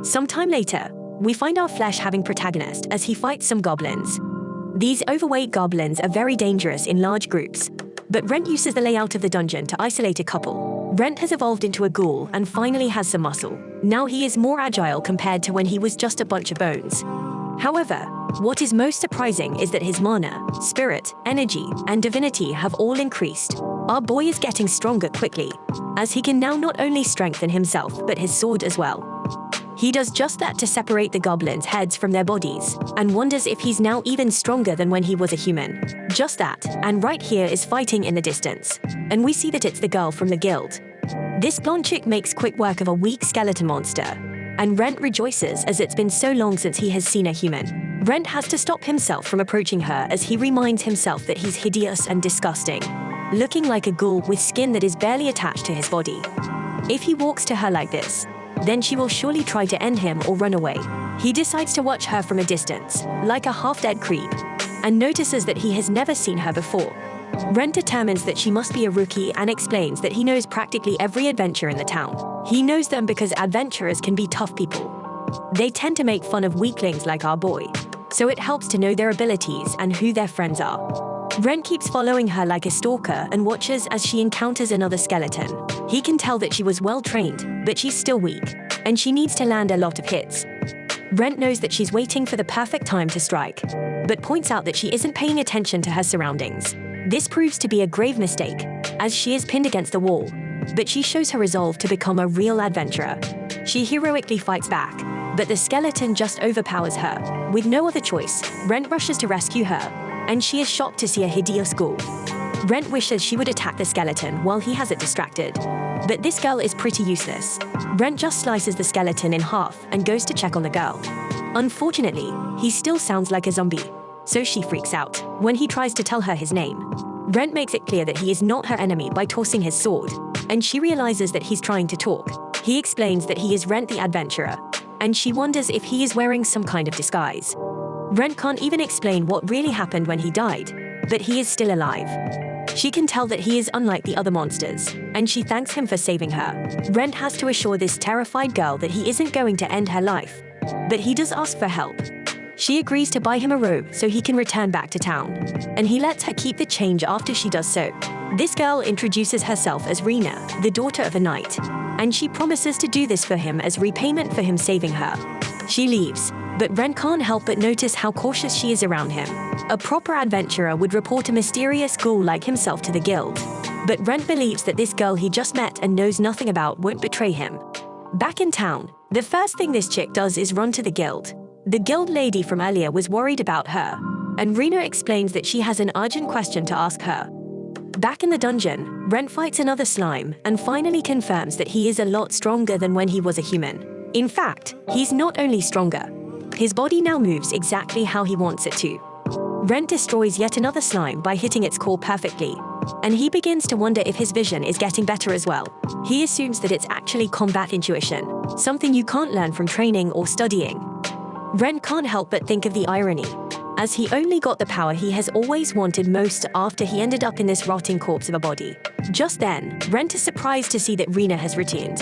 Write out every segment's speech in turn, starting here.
Sometime later, we find our flesh having protagonist as he fights some goblins. These overweight goblins are very dangerous in large groups, but Rentt uses the layout of the dungeon to isolate a couple. Rentt has evolved into a ghoul and finally has some muscle. Now he is more agile compared to when he was just a bunch of bones. However, what is most surprising is that his mana, spirit, energy, and divinity have all increased. Our boy is getting stronger quickly, as he can now not only strengthen himself but his sword as well. He does just that to separate the goblins' heads from their bodies, and wonders if he's now even stronger than when he was a human. Just that, and right here is fighting in the distance. And we see that it's the girl from the guild. This blonde chick makes quick work of a weak skeleton monster, and Rentt rejoices as it's been so long since he has seen a human. Rentt has to stop himself from approaching her as he reminds himself that he's hideous and disgusting, looking like a ghoul with skin that is barely attached to his body. If he walks to her like this, then she will surely try to end him or run away. He decides to watch her from a distance, like a half-dead creep, and notices that he has never seen her before. Rentt determines that she must be a rookie and explains that he knows practically every adventurer in the town. He knows them because adventurers can be tough people. They tend to make fun of weaklings like our boy, so it helps to know their abilities and who their friends are. Rentt keeps following her like a stalker and watches as she encounters another skeleton. He can tell that she was well trained, but she's still weak, and she needs to land a lot of hits. Rentt knows that she's waiting for the perfect time to strike, but points out that she isn't paying attention to her surroundings. This proves to be a grave mistake, as she is pinned against the wall, but she shows her resolve to become a real adventurer. She heroically fights back, but the skeleton just overpowers her. With no other choice, Rentt rushes to rescue her, and she is shocked to see a hideous ghoul. Rentt wishes she would attack the skeleton while he has it distracted, but this girl is pretty useless. Rentt just slices the skeleton in half and goes to check on the girl. Unfortunately, he still sounds like a zombie, so she freaks out when he tries to tell her his name. Rentt makes it clear that he is not her enemy by tossing his sword, and she realizes that he's trying to talk. He explains that he is Rentt the adventurer, and she wonders if he is wearing some kind of disguise. Rentt can't even explain what really happened when he died, but he is still alive. She can tell that he is unlike the other monsters, and she thanks him for saving her. Rentt has to assure this terrified girl that he isn't going to end her life, but he does ask for help. She agrees to buy him a robe so he can return back to town, and he lets her keep the change after she does so. This girl introduces herself as Rena, the daughter of a knight, and she promises to do this for him as repayment for him saving her. She leaves, but Rentt can't help but notice how cautious she is around him. A proper adventurer would report a mysterious ghoul like himself to the guild, but Rentt believes that this girl he just met and knows nothing about won't betray him. Back in town, the first thing this chick does is run to the guild. The guild lady from earlier was worried about her, and Rena explains that she has an urgent question to ask her. Back in the dungeon, Rentt fights another slime and finally confirms that he is a lot stronger than when he was a human. In fact, he's not only stronger, his body now moves exactly how he wants it to. Rentt destroys yet another slime by hitting its core perfectly, and he begins to wonder if his vision is getting better as well. He assumes that it's actually combat intuition, something you can't learn from training or studying. Rentt can't help but think of the irony, as he only got the power he has always wanted most after he ended up in this rotting corpse of a body. Just then, Rentt is surprised to see that Rena has returned.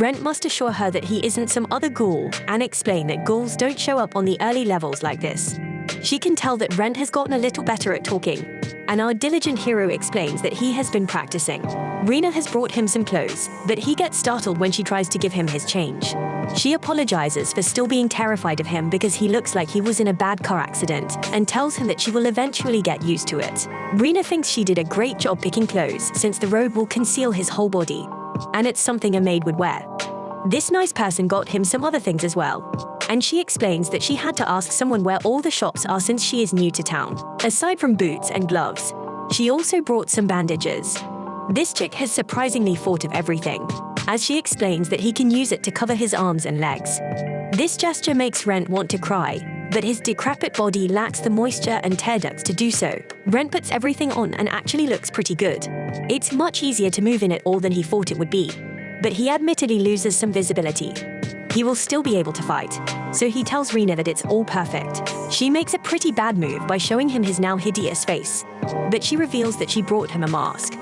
Rentt must assure her that he isn't some other ghoul and explain that ghouls don't show up on the early levels like this. She can tell that Rentt has gotten a little better at talking, and our diligent hero explains that he has been practicing. Rena has brought him some clothes, but he gets startled when she tries to give him his change. She apologizes for still being terrified of him because he looks like he was in a bad car accident, and tells him that she will eventually get used to it. Rena thinks she did a great job picking clothes since the robe will conceal his whole body, and it's something a maid would wear. This nice person got him some other things as well, and she explains that she had to ask someone where all the shops are since she is new to town. Aside from boots and gloves, she also brought some bandages. This chick has surprisingly thought of everything, as she explains that he can use it to cover his arms and legs. This gesture makes Rentt want to cry, but his decrepit body lacks the moisture and tear ducts to do so. Rentt puts everything on and actually looks pretty good. It's much easier to move in it all than he thought it would be, but he admittedly loses some visibility. He will still be able to fight, so he tells Rena that it's all perfect. She makes a pretty bad move by showing him his now hideous face, but she reveals that she brought him a mask.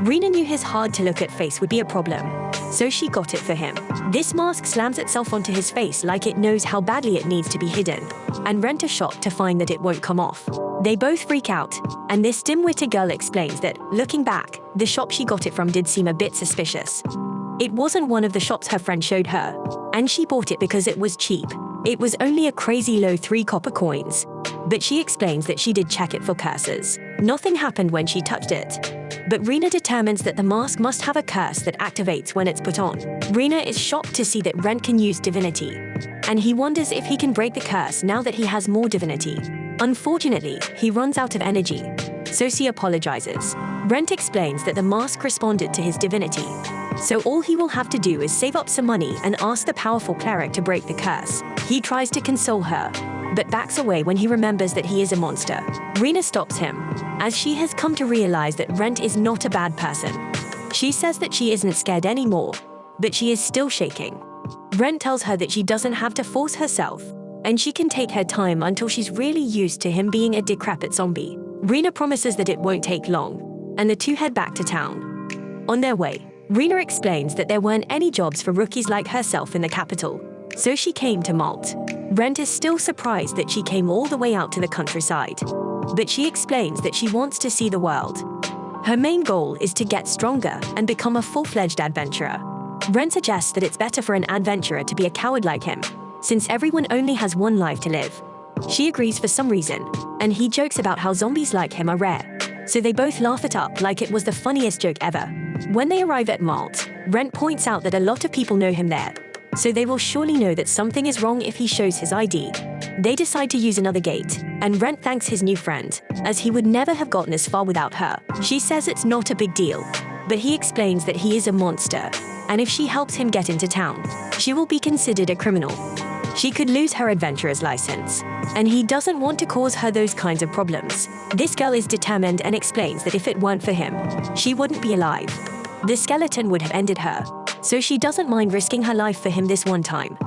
Rena knew his hard-to-look-at face would be a problem, so she got it for him. This mask slams itself onto his face like it knows how badly it needs to be hidden, and Rentt is shocked to find that it won't come off. They both freak out, and this dim-witted girl explains that, looking back, the shop she got it from did seem a bit suspicious. It wasn't one of the shops her friend showed her, and she bought it because it was cheap. It was only a crazy low 3 copper coins. But she explains that she did check it for curses. Nothing happened when she touched it. But Rena determines that the mask must have a curse that activates when it's put on. Rena is shocked to see that Rentt can use divinity, and he wonders if he can break the curse now that he has more divinity. Unfortunately, he runs out of energy, so she apologizes. Rentt explains that the mask responded to his divinity, so all he will have to do is save up some money and ask the powerful cleric to break the curse. He tries to console her, but backs away when he remembers that he is a monster. Rena stops him, as she has come to realize that Rentt is not a bad person. She says that she isn't scared anymore, but she is still shaking. Rentt tells her that she doesn't have to force herself, and she can take her time until she's really used to him being a decrepit zombie. Rena promises that it won't take long, and the two head back to town. On their way, Rena explains that there weren't any jobs for rookies like herself in the capital, so she came to Malt. Rentt is still surprised that she came all the way out to the countryside, but she explains that she wants to see the world. Her main goal is to get stronger and become a full-fledged adventurer. Rentt suggests that it's better for an adventurer to be a coward like him, since everyone only has one life to live. She agrees for some reason, and he jokes about how zombies like him are rare, so they both laugh it up like it was the funniest joke ever. When they arrive at Malt, Rentt points out that a lot of people know him there, so they will surely know that something is wrong if he shows his ID. They decide to use another gate, and Rentt thanks his new friend, as he would never have gotten as far without her. She says it's not a big deal, but he explains that he is a monster, and if she helps him get into town, she will be considered a criminal. She could lose her adventurer's license, and he doesn't want to cause her those kinds of problems. This girl is determined and explains that if it weren't for him, she wouldn't be alive. The skeleton would have ended her, so she doesn't mind risking her life for him this one time.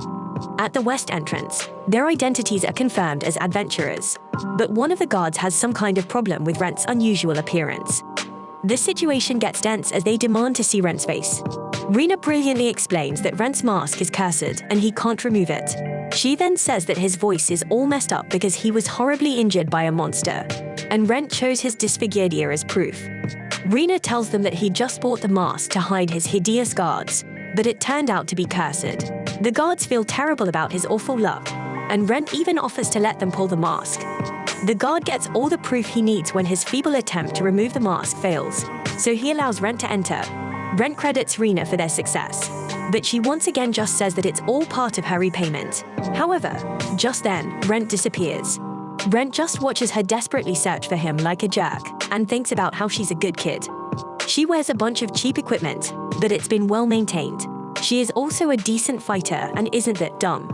At the west entrance, their identities are confirmed as adventurers, but one of the guards has some kind of problem with Rentt's unusual appearance. The situation gets tense as they demand to see Rentt's face. Rena brilliantly explains that Rentt's mask is cursed and he can't remove it. She then says that his voice is all messed up because he was horribly injured by a monster, and Rentt chose his disfigured ear as proof. Rena tells them that he just bought the mask to hide his hideous guards, but it turned out to be cursed. The guards feel terrible about his awful luck, and Rentt even offers to let them pull the mask. The guard gets all the proof he needs when his feeble attempt to remove the mask fails, so he allows Rentt to enter. Rentt credits Rena for their success, but she once again just says that it's all part of her repayment. However, just then, Rentt disappears. Rentt just watches her desperately search for him like a jerk, and thinks about how she's a good kid. She wears a bunch of cheap equipment, but it's been well maintained. She is also a decent fighter and isn't that dumb.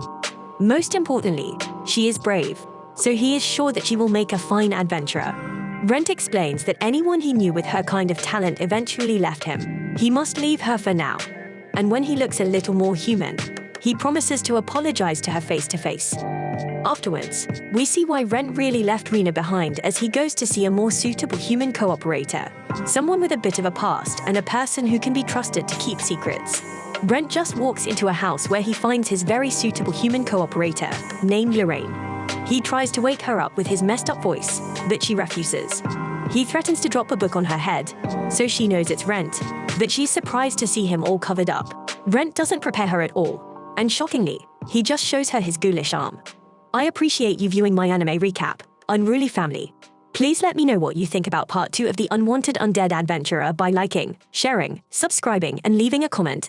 Most importantly, she is brave, so he is sure that she will make a fine adventurer. Rentt explains that anyone he knew with her kind of talent eventually left him. He must leave her for now. And when he looks a little more human, he promises to apologize to her face to face. Afterwards, we see why Rentt really left Rena behind as he goes to see a more suitable human cooperator, someone with a bit of a past and a person who can be trusted to keep secrets. Rentt just walks into a house where he finds his very suitable human cooperator, named Lorraine. He tries to wake her up with his messed up voice, but she refuses. He threatens to drop a book on her head, so she knows it's Rentt, but she's surprised to see him all covered up. Rentt doesn't prepare her at all, and shockingly, he just shows her his ghoulish arm. I appreciate you viewing my anime recap, Unruly Family. Please let me know what you think about part 2 of the Unwanted Undead Adventurer by liking, sharing, subscribing, and leaving a comment.